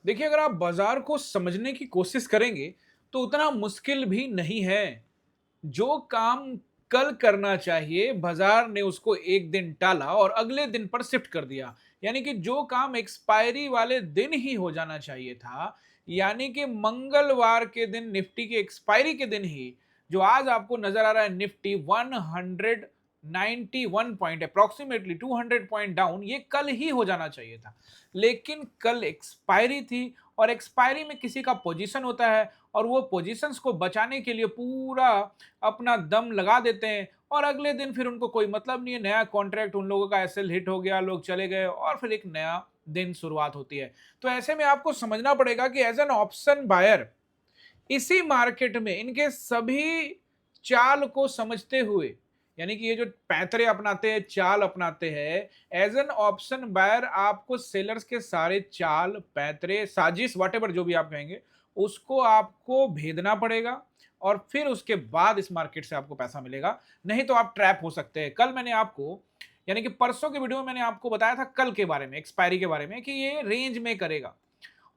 देखिए, अगर आप बाजार को समझने की कोशिश करेंगे, तो उतना मुश्किल भी नहीं है। जो काम कल करना चाहिए, बाजार ने उसको एक दिन टाला और अगले दिन पर शिफ्ट कर दिया। यानी कि जो काम एक्सपायरी वाले दिन ही हो जाना चाहिए था, यानी कि मंगलवार के दिन निफ्टी की एक्सपायरी के दिन ही, जो आज आपको नजर आ रहा है Nifty 191 point approximately 200 point down, ये कल ही हो जाना चाहिए था। लेकिन कल एक्सपायरी थी और एक्सपायरी में किसी का पोजीशन होता है और वो पोजीशंस को बचाने के लिए पूरा अपना दम लगा देते हैं और अगले दिन फिर उनको कोई मतलब नहीं है, नया कॉन्ट्रैक्ट उन लोगों का एसएल हिट हो गया, लोग चले गए और फिर एक नया दिन शुरुआत होती है। तो ऐसे में आपको समझना पड़ेगा कि एज एन ऑप्शन बायर इसी मार्केट में इनके सभी चाल को समझते हुए, यानी कि ये जो पैंतरे अपनाते हैं, चाल अपनाते हैं, एज एन ऑप्शन बायर आपको सेलर्स के सारे चाल, पैंतरे, साजिश, वॉटेवर जो भी आप कहेंगे, उसको आपको भेदना पड़ेगा और फिर उसके बाद इस मार्केट से आपको पैसा मिलेगा। नहीं तो आप ट्रैप हो सकते हैं। कल मैंने आपको, यानी कि परसों के वीडियो में मैंने आपको बताया था कल के बारे में, एक्सपायरी के बारे में, कि ये रेंज में करेगा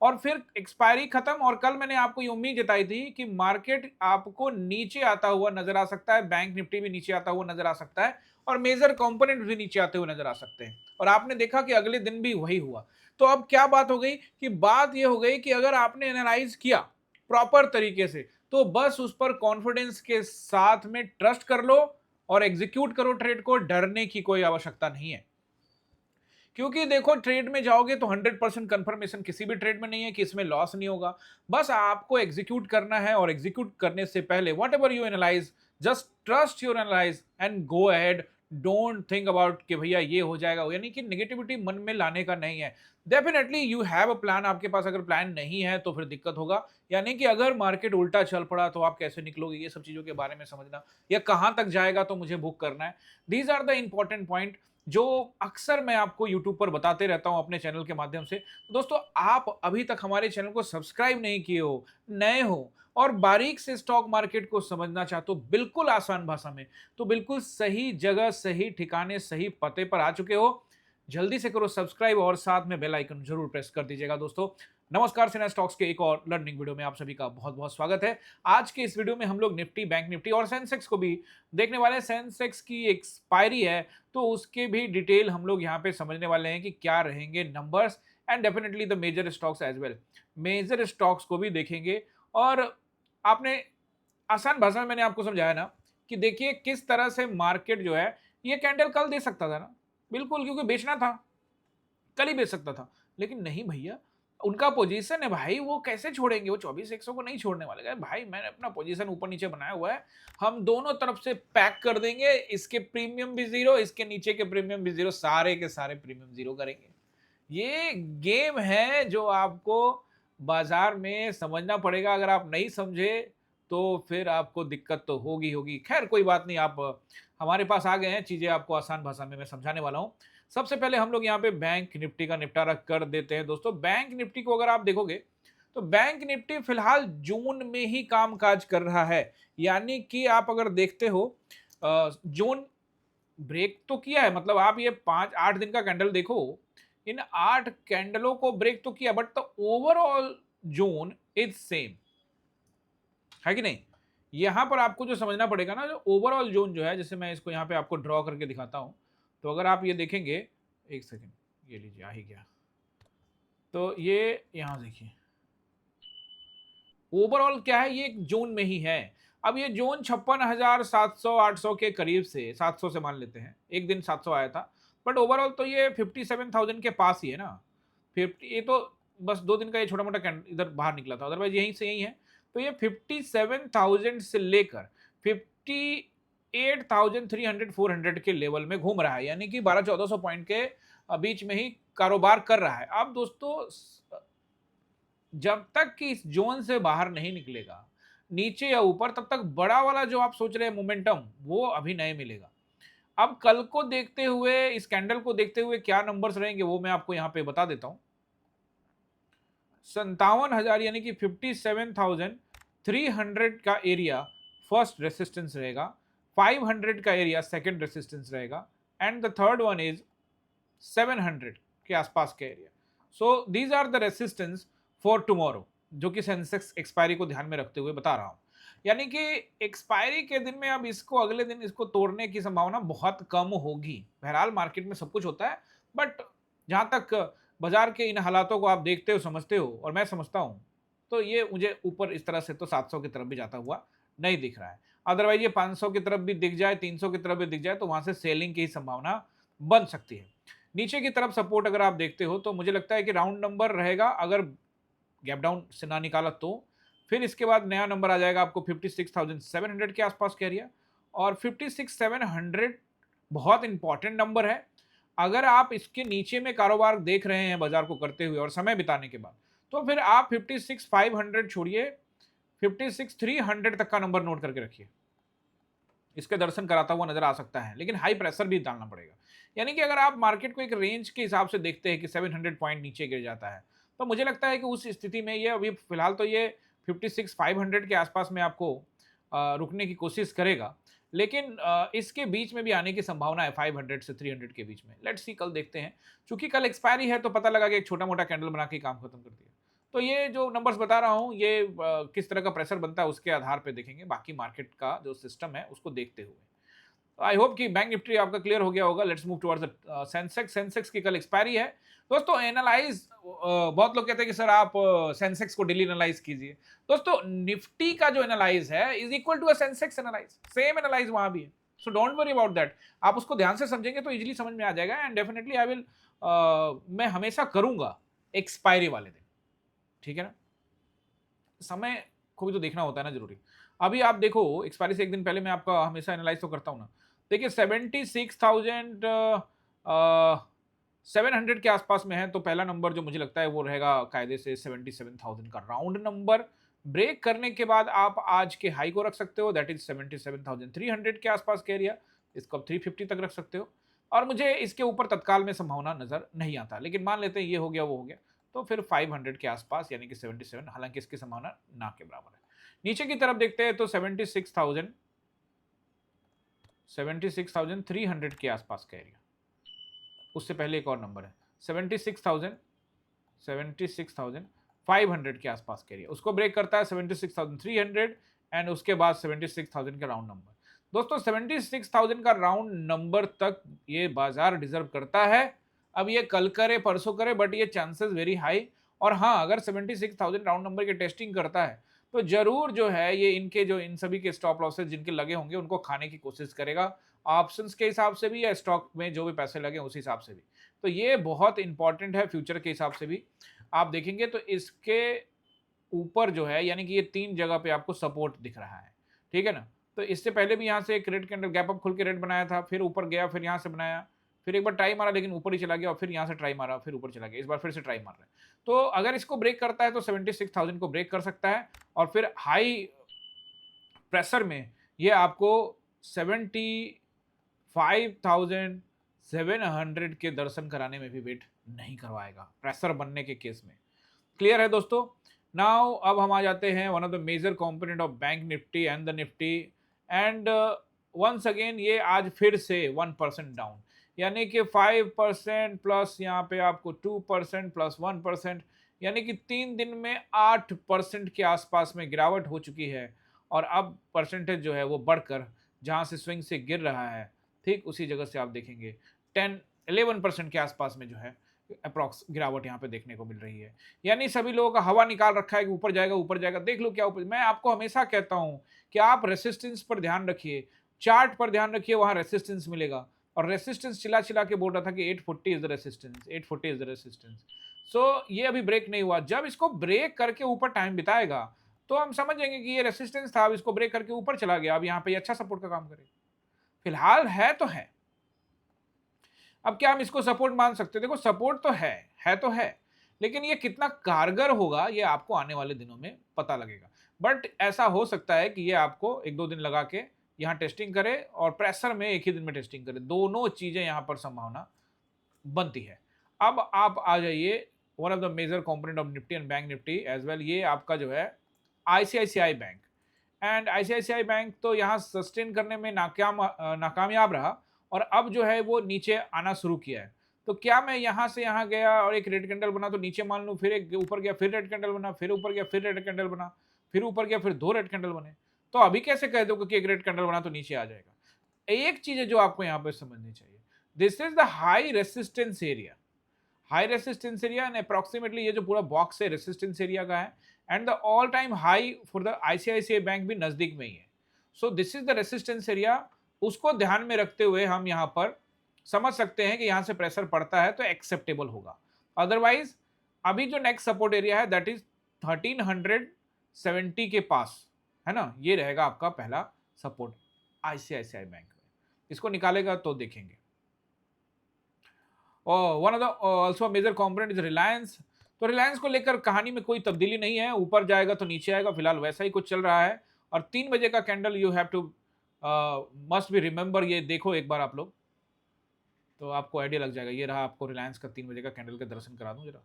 और फिर एक्सपायरी खत्म। और कल मैंने आपको ये उम्मीद जताई थी कि मार्केट आपको नीचे आता हुआ नजर आ सकता है, बैंक निफ्टी भी नीचे आता हुआ नजर आ सकता है और मेजर कंपोनेंट भी नीचे आते हुए नजर आ सकते हैं। और आपने देखा कि अगले दिन भी वही हुआ। तो अब क्या बात हो गई कि बात यह हो गई कि अगर आपने एनालाइज किया प्रॉपर तरीके से, तो बस उस पर कॉन्फिडेंस के साथ में ट्रस्ट कर लो और एग्जीक्यूट करो ट्रेड को। डरने की कोई आवश्यकता नहीं है, क्योंकि देखो ट्रेड में जाओगे तो 100% कंफर्मेशन किसी भी ट्रेड में नहीं है कि इसमें लॉस नहीं होगा। बस आपको एग्जीक्यूट करना है और एग्जीक्यूट करने से पहले what ever you analyse, just trust your analyse and go ahead. Don't think about कि भैया ये हो जाएगा, यानी कि नेगेटिविटी मन में लाने का नहीं है। Definitely you have a plan, आपके पास अगर प्लान नहीं है तो फिर दिक्कत होगा। यानी कि अगर मार्केट उल्टा चल पड़ा तो आप कैसे निकलोगे, ये सब चीजों के बारे में समझना, या कहां तक जाएगा तो मुझे बुक करना है। These are the important point जो अक्सर मैं आपको YouTube पर बताते रहता हूं अपने चैनल के माध्यम से। तो दोस्तों, आप अभी तक हमारे चैनल को सब्सक्राइब नहीं किए हो, नए हो और बारीक से स्टॉक मार्केट को समझना चाहते हो बिल्कुल आसान भाषा में, तो बिल्कुल सही जगह, सही ठिकाने, सही पते पर आ चुके हो। जल्दी से करो सब्सक्राइब और साथ में बेल आइकन जरूर प्रेस कर दीजिएगा। दोस्तों नमस्कार, सेना स्टॉक्स के एक और लर्निंग वीडियो में आप सभी का बहुत बहुत स्वागत है। आज के इस वीडियो में हम लोग निफ्टी, बैंक निफ्टी और सेंसेक्स को भी देखने वाले हैं। सेंसेक्स की एक्सपायरी है तो उसके भी डिटेल हम लोग यहाँ पे समझने वाले हैं कि क्या रहेंगे numbers, and definitely the major stocks as well. Major stocks को भी देखेंगे। और आपने आसान भाषा में मैंने आपको समझाया ना कि देखिए किस तरह से मार्केट जो है, ये कैंडल कल दे सकता था ना, बिल्कुल, क्योंकि बेचना था, कल ही बेच सकता था। लेकिन नहीं भैया, उनका पोजीशन है भाई, वो कैसे छोड़ेंगे, वो 24,100 को नहीं छोड़ने वाले। कहे भाई मैंने अपना पोजीशन ऊपर नीचे बनाया हुआ है, हम दोनों तरफ से पैक कर देंगे, इसके प्रीमियम भी जीरो, इसके नीचे के प्रीमियम भी जीरो, सारे के सारे प्रीमियम जीरो करेंगे। ये गेम है जो आपको बाजार में समझना पड़ेगा। अगर आप नहीं समझे तो फिर आपको दिक्कत तो होगी होगी। खैर कोई बात नहीं, आप हमारे पास आ गए हैं, चीजें आपको आसान भाषा में मैं समझाने वाला हूं। सबसे पहले हम लोग यहाँ पे बैंक निफ्टी का निपटारा कर देते हैं। दोस्तों, बैंक निफ्टी को अगर आप देखोगे तो बैंक निफ्टी फिलहाल जून में ही काम काज कर रहा है। यानी कि आप अगर देखते हो, जून ब्रेक तो किया है, मतलब आप ये 5-8 दिन का कैंडल देखो, इन 8 कैंडलों को ब्रेक तो किया, but the overall zone is same, है कि नहीं। यहां पर आपको जो समझना पड़ेगा ना, जो ओवरऑल जोन जो है, जैसे मैं इसको यहां पे आपको ड्रॉ करके दिखाता हूं, तो अगर आप ये देखेंगे, एक सेकेंड, ये लीजिए, आ ही गया। तो ये यहां देखिए, ओवरऑल क्या है, ये एक जोन में ही है। अब ये जोन 56,700-800 के करीब से, 700 से मान लेते हैं, एक दिन 700 आया था, बट ओवरऑल तो ये 57,000 के पास ही है ना। 50, ये तो बस 2 दिन का ये छोटा मोटा इधर बाहर निकला था, अदरवाइज यहीं से यही है। तो ये 57,000 से लेकर 58,300-400 के लेवल में घूम रहा है, यानी कि 1200-1400 पॉइंट के बीच में ही कारोबार कर रहा है। अब दोस्तों, जब तक कि इस जोन से बाहर नहीं निकलेगा, नीचे या ऊपर, तब तक बड़ा वाला जो आप सोच रहे हैं मोमेंटम, वो अभी नहीं मिलेगा। अब कल को देखते हुए, इस कैंडल को देखते हुए क्या नंबर्स रहेंगे वो मैं आपको यहां पे बता देता हूं। 57,000 यानी कि 57,300 का एरिया फर्स्ट रेसिस्टेंस रहेगा, 500 का एरिया सेकंड रेसिस्टेंस रहेगा, and the third one is 700 के आसपास का area. So these are the resistance for tomorrow, जो कि सेंसेक्स एक्सपायरी को ध्यान में रखते हुए बता रहा हूँ। यानी कि एक्सपायरी के दिन में अब इसको अगले दिन इसको तोड़ने की संभावना बहुत कम होगी। बहरहाल मार्केट में सब कुछ होता है, बट जहाँ तक बाजार के इन हालातों को आप देखते हो, समझते हो और मैं समझता हूँ, तो ये मुझे ऊपर इस तरह से तो 700 की तरफ भी जाता हुआ नहीं दिख रहा है। अदरवाइज ये 500 की तरफ भी दिख जाए, 300 की तरफ भी दिख जाए, तो वहां से सेलिंग की संभावना बन सकती है। नीचे की तरफ सपोर्ट अगर आप देखते हो तो मुझे लगता है कि राउंड नंबर रहेगा, अगर गैप डाउन से ना निकाला तो फिर इसके बाद नया नंबर आ जाएगा आपको 56,700 के आसपास का एरिया, और 56,700 बहुत इंपॉर्टेंट नंबर है। अगर आप इसके नीचे में कारोबार देख रहे हैं बाजार को करते हुए और समय बिताने के बाद, तो फिर आप 56,500 छोड़िए, 56,300 तक का नंबर नोट करके रखिए। इसके दर्शन कराता हुआ नजर आ सकता है, लेकिन हाई प्रेशर भी डालना पड़ेगा। यानी कि अगर आप मार्केट को एक रेंज के हिसाब से देखते हैं कि 700 पॉइंट नीचे गिर जाता है, तो मुझे लगता है कि उस स्थिति में ये अभी फिलहाल तो ये 56,500 के आसपास में आपको रुकने की कोशिश करेगा, लेकिन इसके बीच में भी आने की संभावना है 500 से 300 के बीच में। लेट्स सी, कल देखते हैं। चूंकि कल एक्सपायरी है तो पता लगा कि एक छोटा मोटा कैंडल बना के काम खत्म कर दिया। तो ये जो नंबर्स बता रहा हूँ, ये किस तरह का प्रेशर बनता है उसके आधार पे देखेंगे, बाकी मार्केट का जो सिस्टम है उसको देखते हुए। आई होप कि बैंक निफ्टी आपका क्लियर हो गया होगा। Let's move towards the Sensex. Sensex की कल एक्सपायरी है दोस्तों। एनालाइज, बहुत लोग कहते हैं कि सर आप सेंसेक्स को डेली एनालाइज कीजिए। दोस्तों निफ्टी का जो एनालाइज है is equal to a Sensex analyse, same analyse वहां भी है। So don't worry about that. आप उसको ध्यान से समझेंगे तो इजीली समझ में आ जाएगा, एंड डेफिनेटली आई विल, मैं हमेशा करूंगा एक्सपायरी वाले दिन, ठीक है ना। समय को भी तो देखना होता है ना, जरूरी। अभी आप देखो, एक्सपायरी से एक दिन पहले मैं आपका हमेशा एनालाइज तो करता हूं ना। देखिए 76,700 के आसपास में है, तो पहला नंबर जो मुझे लगता है वो रहेगा कायदे से 77,000 का राउंड नंबर। ब्रेक करने के बाद आप आज के हाई को रख सकते हो, दैट इज 77,300 के आसपास का एरिया। इसको आप 350 तक रख सकते हो, और मुझे इसके ऊपर तत्काल में संभावना नजर नहीं आता, लेकिन मान लेते हैं ये हो गया वो हो गया, तो फिर 500 के आसपास यानी कि 77, हालांकि इसकी संभावना ना के बराबर है। नीचे की तरफ देखते हैं तो 76,300 के आसपास का एरिया। उससे पहले एक और नंबर है 76,500 के आसपास का एरिया, उसको ब्रेक करता है 76,300, एंड उसके बाद 76,000 का राउंड नंबर। दोस्तों 76,000 का राउंड नंबर तक ये बाजार डिजर्व करता है। अब ये कल करे परसों करे, बट ये चांसेस वेरी हाई। और हाँ, अगर 76,000 राउंड नंबर की टेस्टिंग करता है तो जरूर जो है ये इनके जो इन सभी के स्टॉप लॉसेस जिनके लगे होंगे उनको खाने की कोशिश करेगा, ऑप्शंस के हिसाब से भी या स्टॉक में जो भी पैसे लगे उस हिसाब से भी। तो ये बहुत इंपॉर्टेंट है फ्यूचर के हिसाब से भी। आप देखेंगे तो इसके ऊपर जो है, यानी कि ये 3 जगह पे आपको सपोर्ट दिख रहा है, ठीक है ना। तो इससे पहले भी यहाँ से एक रेड कैंडल गैप अप खुल के रेड बनाया था, फिर ऊपर गया, फिर यहाँ से बनाया, फिर एक बार ट्राई मारा लेकिन ऊपर ही चला गया, और फिर यहाँ से ट्राई मारा फिर ऊपर चला गया, इस बार फिर से ट्राई मार रहा है। तो अगर इसको ब्रेक करता है तो 76,000 को ब्रेक कर सकता है, और फिर हाई प्रेशर में ये आपको 75,700 के दर्शन कराने में भी वेट नहीं करवाएगा प्रेशर बनने के केस में। क्लियर है दोस्तों। नाउ अब हम आ जाते हैं one of the major component of bank Nifty and the Nifty, and once again ये आज फिर से 1% डाउन, यानी कि 5% प्लस यहाँ पे आपको 2% प्लस 1%, यानी कि 3 दिन में 8% के आसपास में गिरावट हो चुकी है। और अब परसेंटेज जो है वो बढ़कर जहाँ से स्विंग से गिर रहा है, ठीक उसी जगह से आप देखेंगे 10-11% के आसपास में जो है अप्रॉक्स गिरावट यहाँ पे देखने को मिल रही है। यानी सभी लोगों का हवा निकाल रखा है कि ऊपर जाएगा ऊपर जाएगा, देख लो क्या ऊपर। मैं आपको हमेशा कहता हूं कि आप रेसिस्टेंस पर ध्यान रखिए, चार्ट पर ध्यान रखिए, वहां रेसिस्टेंस मिलेगा। और रेसिस्टेंस चिल्ला चिल्ला के बोल रहा था कि 840 is the resistance, 840 is the resistance. So ये अभी ब्रेक नहीं हुआ। जब इसको ब्रेक करके ऊपर टाइम बिताएगा तो हम समझेंगे कि ये रेसिस्टेंस था, अब इसको ब्रेक करके ऊपर चला गया, अब यहाँ पे अच्छा सपोर्ट का काम करेगा। फिलहाल है तो है। अब क्या हम इसको सपोर्ट मान सकते हैं? देखो सपोर्ट तो है तो है, लेकिन ये कितना कारगर होगा ये आपको आने वाले दिनों में पता लगेगा। बट ऐसा हो सकता है कि ये आपको 1-2 दिन लगा के यहाँ टेस्टिंग करे और प्रेशर में एक ही दिन में टेस्टिंग करे, दोनों चीजें यहाँ पर संभावना बनती है। अब आप आ जाइए one of the major component of Nifty and bank Nifty as well, ये आपका जो है ICICI bank. And ICICI bank तो यहाँ सस्टेन करने में नाकामयाब रहा, और अब जो है वो नीचे आना शुरू किया है। तो क्या मैं यहाँ से यहाँ गया और एक रेड कैंडल बना तो नीचे मान लूँ, फिर एक ऊपर गया फिर रेड कैंडल बना, फिर ऊपर गया फिर रेड कैंडल बना, फिर ऊपर गया फिर 2 रेड कैंडल बने, तो अभी कैसे कह दोगे कि एक रेड कैंडल बना तो नीचे आ जाएगा? एक चीज है जो आपको यहाँ पे समझनी चाहिए, this is the high resistance area. High resistance area and approximately ये जो पूरा बॉक्स है रेसिस्टेंस एरिया का है, and the all time high for the ICICI bank भी नजदीक में ही है। So this is the resistance area, उसको ध्यान में रखते हुए हम यहाँ पर समझ सकते हैं कि यहाँ से प्रेशर पड़ता है तो एक्सेप्टेबल होगा। अदरवाइज अभी जो नेक्स्ट सपोर्ट एरिया है दैट इज 1370 के पास, है ना, ये रहेगा आपका पहला सपोर्ट आईसीआईसीआई बैंक में। इसको निकालेगा तो देखेंगे। One of the also major component is Reliance. तो रिलायंस को लेकर कहानी में कोई तब्दीली नहीं है, ऊपर जाएगा तो नीचे आएगा, फिलहाल वैसा ही कुछ चल रहा है। और 3 बजे का candle you have to must be remember, ये देखो एक बार आप लोग तो आपको आइडिया लग जाएगा। ये रहा आपको रिलायंस का 3 बजे का कैंडल का दर्शन करा दूं जरा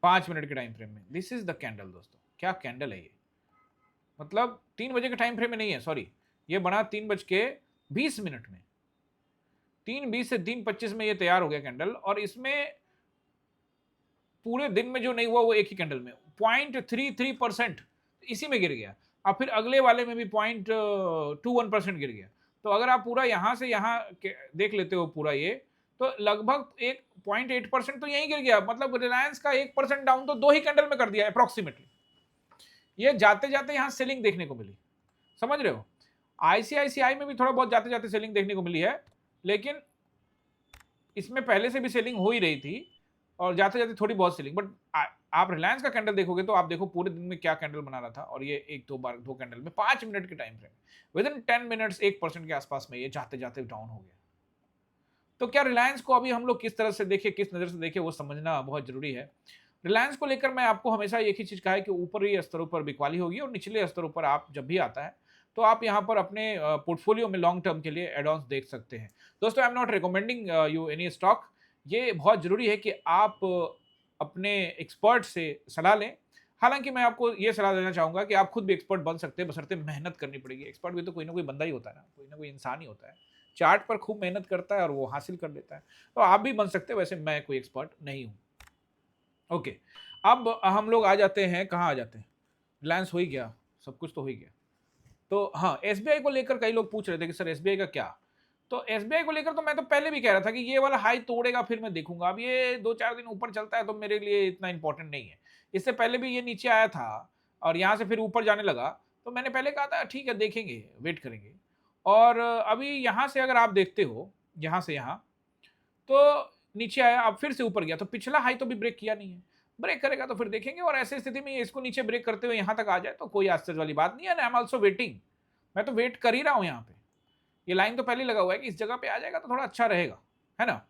5 मिनट के टाइम फ्रेम में। दिस इज द कैंडल दोस्तों, क्या कैंडल है ये, मतलब 3 बजे के टाइम फ्रेम में नहीं है, सॉरी, ये बना 3:20 में, 3:20 से 3:25 में ये तैयार हो गया कैंडल, और इसमें पूरे दिन में जो नहीं हुआ वो एक ही कैंडल में 0.33% इसी में गिर गया, और फिर अगले वाले में भी 0.21% गिर गया। तो अगर आप पूरा यहां से यहां देख लेते हो पूरा ये, तो लगभग 1.8% तो यहीं गिर गया। मतलब रिलायंस का 1% डाउन तो 2 ही कैंडल में कर दिया अप्रोक्सीमेटली। ये जाते जाते यहां सेलिंग देखने को मिली, समझ रहे हो। आईसीआईसीआई में भी थोड़ा बहुत जाते जाते सेलिंग देखने को मिली है, लेकिन इसमें पहले से भी सेलिंग हो ही रही थी और जाते जाते थोड़ी बहुत सेलिंग। बट आप रिलायंस का कैंडल देखोगे तो आप देखो पूरे दिन में क्या कैंडल बना रहा था, और ये एक दो कैंडल में 5 मिनट के time frame with in 10 minutes 1% के आसपास में ये जाते जाते डाउन हो गया। तो क्या रिलायंस को अभी हम लोग किस तरह से देखें, किस नजर से देखें, वो समझना बहुत जरूरी है। रिलायंस को लेकर मैं आपको हमेशा एक ही चीज कहा है कि ऊपरी स्तरों पर बिकवाली होगी, और निचले स्तरों पर आप जब भी आता है तो आप यहाँ पर अपने पोर्टफोलियो में लॉन्ग टर्म के लिए एडॉन्स देख सकते हैं। दोस्तों, I am not recommending you any stock. ये बहुत जरूरी है कि आप अपने एक्सपर्ट से सलाह लें। हालांकि मैं आपको ये सलाह देना चाहूंगा कि आप खुद भी एक्सपर्ट बन सकते हैं, बशर्ते मेहनत करनी पड़ेगी। एक्सपर्ट भी तो कोई ना कोई बंदा ही होता है ना कोई इंसान ही होता है, चार्ट पर खूब मेहनत करता है और वो हासिल कर लेता है। तो आप भी बन सकते हैं, वैसे मैं कोई एक्सपर्ट नहीं हूं। ओके, अब हम लोग आ जाते हैं, कहाँ आ जाते हैं, रिलायंस हो ही गया, सब कुछ तो हो ही गया। तो हाँ, एसबीआई को लेकर कई लोग पूछ रहे थे कि सर एसबीआई का क्या। तो एसबीआई को लेकर तो मैं तो पहले भी कह रहा था कि ये वाला हाई तोड़ेगा फिर मैं देखूंगा। अब ये 2-4 दिन ऊपर चलता है तो मेरे लिए इतना इंपॉर्टेंट नहीं है। इससे पहले भी ये नीचे आया था और यहाँ से फिर ऊपर जाने लगा, तो मैंने पहले कहा था ठीक है देखेंगे, वेट करेंगे। और अभी यहाँ से अगर आप देखते हो, यहाँ से यहाँ तो नीचे आया, अब फिर से ऊपर गया, तो पिछला हाई तो भी ब्रेक किया नहीं है। ब्रेक करेगा तो फिर देखेंगे, और ऐसी स्थिति में इसको नीचे ब्रेक करते हुए यहाँ तक आ जाए तो कोई आश्चर्य वाली बात नहीं है। आई एम ऑल्सो वेटिंग, मैं तो वेट कर ही रहा हूँ यहाँ पे। ये लाइन तो पहले लगा हुआ है कि इस जगह पे आ जाएगा तो थोड़ा अच्छा रहेगा, है ना,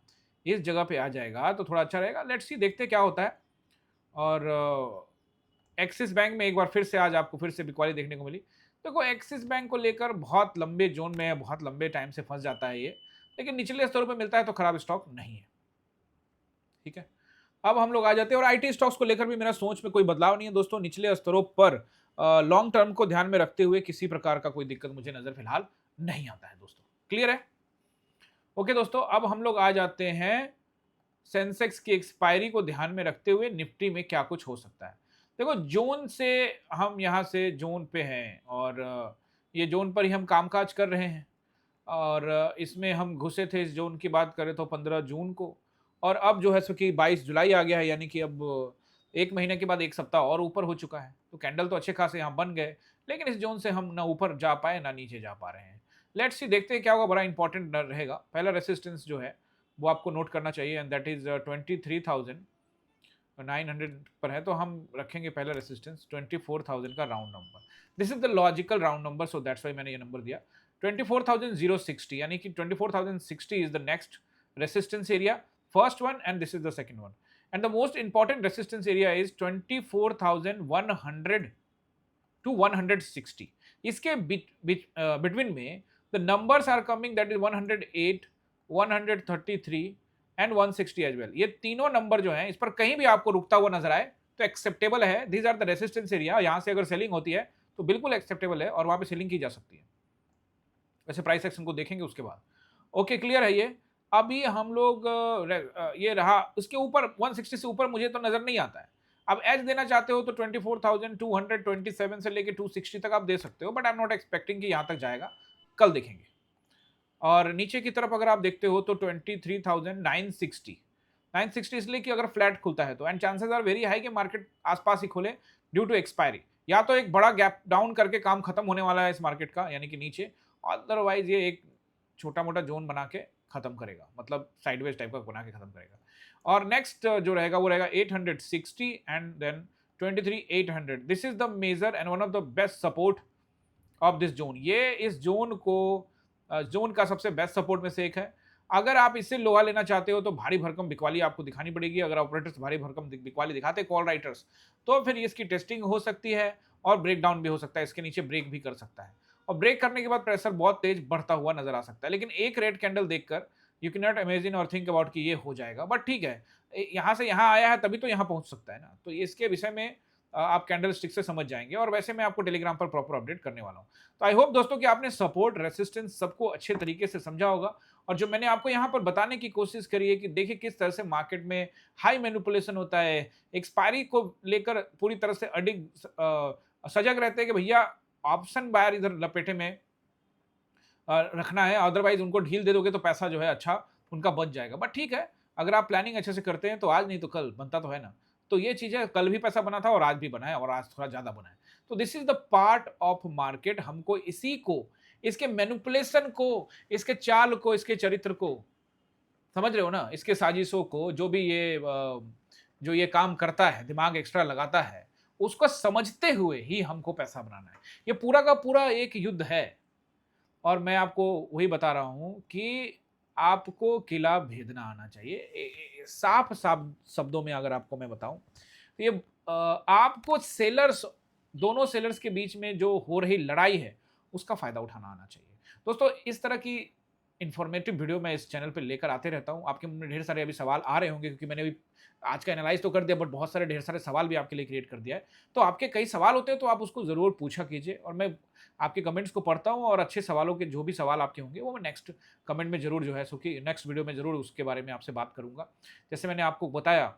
इस जगह पे आ जाएगा तो थोड़ा अच्छा रहेगा। लेट्स सी, देखते क्या होता है। और एक्सिस बैंक में एक बार फिर से आज आपको फिर से बिकवाली देखने को मिली। देखो, एक्सिस बैंक को लेकर बहुत लंबे जोन में है, बहुत लंबे टाइम से फंस जाता है ये, लेकिन निचले स्तरों पर मिलता है तो खराब स्टॉक नहीं है। ठीक है, अब हम लोग आ जाते हैं, और आईटी स्टॉक्स को लेकर भी मेरा सोच में कोई बदलाव नहीं है दोस्तों। निचले स्तरों पर लॉन्ग टर्म को ध्यान में रखते हुए किसी प्रकार का कोई दिक्कत मुझे नजर फिलहाल नहीं आता है दोस्तों। क्लियर है? ओके दोस्तों, अब हम लोग आ जाते हैं सेंसेक्स की एक्सपायरी को ध्यान में रखते हुए निफ्टी में क्या कुछ हो सकता है। देखो, जोन से हम यहाँ से जोन पे हैं, और ये जोन पर ही हम कामकाज कर रहे हैं, और इसमें हम घुसे थे, इस जोन की बात करें तो 15 जून को, और अब जो है सो कि 22 जुलाई आ गया है, यानी कि अब 1 महीने के बाद 1 सप्ताह और ऊपर हो चुका है। तो कैंडल तो अच्छे खासे यहाँ बन गए, लेकिन इस जोन से हम ना ऊपर जा पाए ना नीचे जा पा रहे हैं। लेट्स सी, देखते हैं क्या होगा। बड़ा इंपॉर्टेंट रहेगा। पहला रेसिस्टेंस जो है वो आपको नोट करना चाहिए, एंड दैट इज 23,900 पर है, तो हम रखेंगे पहला रेसिस्टेंस 24,000 का round number. This is the logical round number, so that's why मैंने ये नंबर दिया 24,060, यानी कि 24,060 is the next resistance area, first one, and this is the second one, and the most important resistance area is 24,100 to 160. इसके between में the numbers are coming, that is 108, 133 and 160 as well. ये तीनों number जो हैं, इस पर कहीं भी आपको रुकता हुआ नजर आए तो एक्सेप्टेबल है। These are the resistance area। यहाँ से अगर सेलिंग होती है तो बिल्कुल एक्सेप्टेबल है और वहां पे सेलिंग की जा सकती है। वैसे प्राइस एक्शन को देखेंगे उसके बाद। ओके, क्लियर है ये। अभी हम लोग ये रहा उसके ऊपर 160 से ऊपर मुझे तो नजर नहीं आता है। अब एज देना चाहते हो तो 24,227 से लेके 260 तक आप दे सकते हो, but I am not expecting कि यहां तक जाएगा। कल देखेंगे। और नीचे की तरफ अगर आप देखते हो तो 23,960, 960 इसलिए कि अगर फ्लैट खुलता है तो, and chances are very high कि मार्केट आसपास ही खुले ड्यू टू एक्सपायरी। या तो एक बड़ा गैप डाउन करके काम खत्म होने वाला है इस मार्केट का, यानी कि नीचे, अदरवाइज ये एक छोटा मोटा जोन बना के खत्म करेगा, मतलब साइडवेज टाइप का बना के खत्म करेगा। और नेक्स्ट जो रहेगा वो रहेगा 860 and then 23,800। This is the major and one of the best support of this zone. ये इस जोन को जोन का सबसे बेस्ट सपोर्ट में से एक है। अगर आप इससे लोहा लेना चाहते हो तो भारी भरकम बिकवाली आपको दिखानी पड़ेगी। अगर ऑपरेटर्स भारी भरकम बिकवाली दिखाते कॉल राइटर्स, तो फिर इसकी टेस्टिंग हो सकती है और ब्रेक डाउन भी हो सकता है, इसके नीचे ब्रेक भी कर सकता है और ब्रेक करने के बाद प्रेशर बहुत तेज बढ़ता हुआ नजर आ सकता है। लेकिन एक रेड कैंडल देखकर यू कैन नॉट इमेजिन और थिंक अबाउट कि ये हो जाएगा, बट ठीक है, यहाँ से यहाँ आया है तभी तो यहाँ पहुंच सकता है ना। तो इसके विषय में आप कैंडल स्टिक से समझ जाएंगे, और वैसे मैं आपको टेलीग्राम पर प्रॉपर अपडेट करने वाला हूँ। तो आई होप दोस्तों कि आपने सपोर्ट रेसिस्टेंस सबको अच्छे तरीके से समझा होगा, और जो मैंने आपको यहाँ पर बताने की कोशिश करी है कि देखिए किस तरह से मार्केट में हाई मैनिपुलेशन होता है, एक्सपायरी को लेकर पूरी तरह से अडिग सजग रहते हैं कि भैया ऑप्शन बायर इधर लपेटे में रखना है, अदरवाइज उनको ढील दे दोगे तो पैसा जो है अच्छा उनका बच जाएगा। बट ठीक है, अगर आप प्लानिंग अच्छे से करते हैं तो आज नहीं तो कल बनता तो है ना। तो ये चीजें कल भी पैसा बना था और आज भी बना है, और आज थोड़ा ज्यादा बना है। तो this is the part of market. हमको इसी को, इसके मैनिपुलेशन को, इसके चाल को, इसके चरित्र को, समझ रहे हो ना, इसके साजिशों को, जो भी ये जो ये काम करता है, दिमाग एक्स्ट्रा लगाता है, उसको समझते हुए ही हमको पैसा बनाना है। ये पूरा का पूरा एक युद्ध है। और मैं आपको वही बता रहा हूं कि आपको किला भेदना आना चाहिए। साफ साफ शब्दों में अगर आपको मैं बताऊं तो ये आपको सेलर्स, दोनों सेलर्स के बीच में जो हो रही लड़ाई है उसका फायदा उठाना आना चाहिए। दोस्तों इस तरह की इंफॉर्मेटिव वीडियो मैं इस चैनल पे लेकर आते रहता हूं। आपके मन में ढेर सारे अभी सवाल आ रहे होंगे, क्योंकि मैंने अभी आज का एनालाइज तो कर दिया, बट बहुत सारे ढेर सारे सवाल भी आपके लिए क्रिएट कर दिया है। तो आपके कई सवाल होते हैं तो आप उसको जरूर पूछा कीजिए, और मैं आपके कमेंट्स को पढ़ता हूँ, और अच्छे सवालों के जो भी सवाल आपके होंगे वो मैं नेक्स्ट कमेंट में जरूर जो है सो कि नेक्स्ट वीडियो में जरूर उसके बारे में आपसे बात करूंगा। जैसे मैंने आपको बताया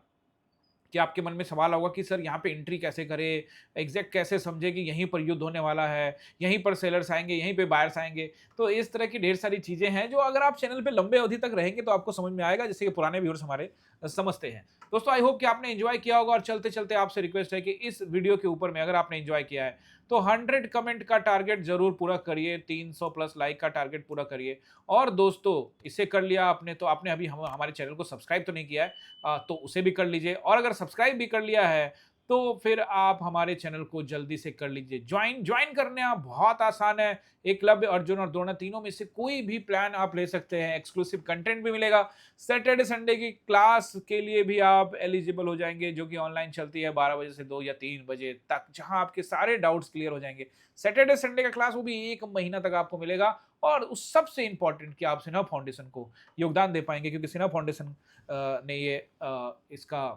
कि आपके मन में सवाल होगा कि सर यहाँ पे एंट्री कैसे करें, एग्जैक्ट कैसे समझे कि यहीं पर युद्ध होने वाला है, यहीं पर सेलर्स आएंगे, यहीं पे बायर्स आएंगे। तो इस तरह की ढेर सारी चीजें हैं जो अगर आप चैनल पे लंबे अवधि तक रहेंगे तो आपको समझ में आएगा, जैसे कि पुराने व्यूअर्स हमारे समझते हैं। दोस्तों आई होप कि आपने एंजॉय किया होगा, और चलते चलते आपसे रिक्वेस्ट है कि इस वीडियो के ऊपर में अगर आपने एंजॉय किया है तो 100 कमेंट का टारगेट जरूर पूरा करिए, 300 प्लस लाइक का टारगेट पूरा करिए। और दोस्तों इसे कर लिया आपने तो आपने अभी हमारे चैनल को सब्सक्राइब तो नहीं किया है, तो उसे भी कर लीजिए, और अगर सब्सक्राइब भी कर लिया है तो फिर आप हमारे चैनल को जल्दी से कर लीजिए ज्वाइन। ज्वाइन करना बहुत आसान है, एकलव्य, अर्जुन और द्रोण तीनों में से कोई भी प्लान आप ले सकते हैं, एक्सक्लूसिव कंटेंट भी मिलेगा। सैटरडे संडे की क्लास के लिए भी आप एलिजिबल हो जाएंगे, जो कि ऑनलाइन चलती है 12 बजे से 2 या 3 बजे तक, जहां आपके सारे डाउट्स क्लियर हो जाएंगे। सैटरडे संडे का क्लास वो भी 1 महीना तक आपको मिलेगा, और उस सबसे इंपॉर्टेंट कि आप सिन्हा फाउंडेशन को योगदान दे पाएंगे, क्योंकि सिन्हा फाउंडेशन ने ये इसका